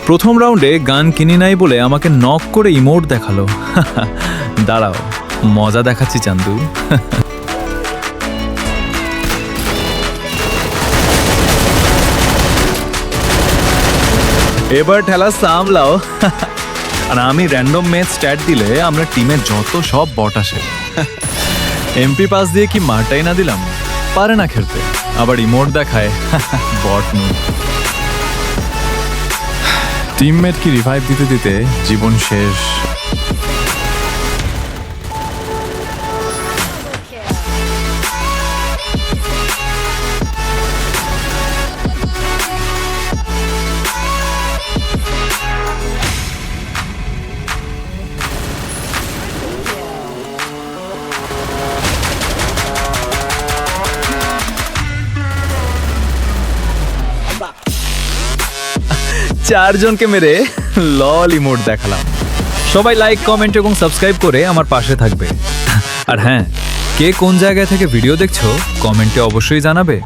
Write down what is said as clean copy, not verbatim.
প্রথম রাউন্ডে গান কিনি নাই বলে আমাকে নক করে ইমোট দেখালো। দাঁড়াও, মজা দেখাচ্ছি চান্দু। এবার ঠেলা সামলাও। আর আমি র্যান্ডম ম্যাচ স্ট্যাট দিলে আমরা টিমের যত সব বট আসে। এমপি পাস দিয়ে কি মারটাই না দিলাম, পারে না খেলতে, আবার ইমোট দেখায়। বট নু। টিমমেট কি রিভাইভ দিতে দিতে জীবন শেষ। চারজনকে মেরে লল ইমোট দেখালাম। সবাই লাইক, কমেন্ট এবং সাবস্ক্রাইব করে আমার পাশে থাকবে। আর হ্যাঁ, কে কোন জায়গা থেকে ভিডিও দেখছো কমেন্টে অবশ্যই জানাবে।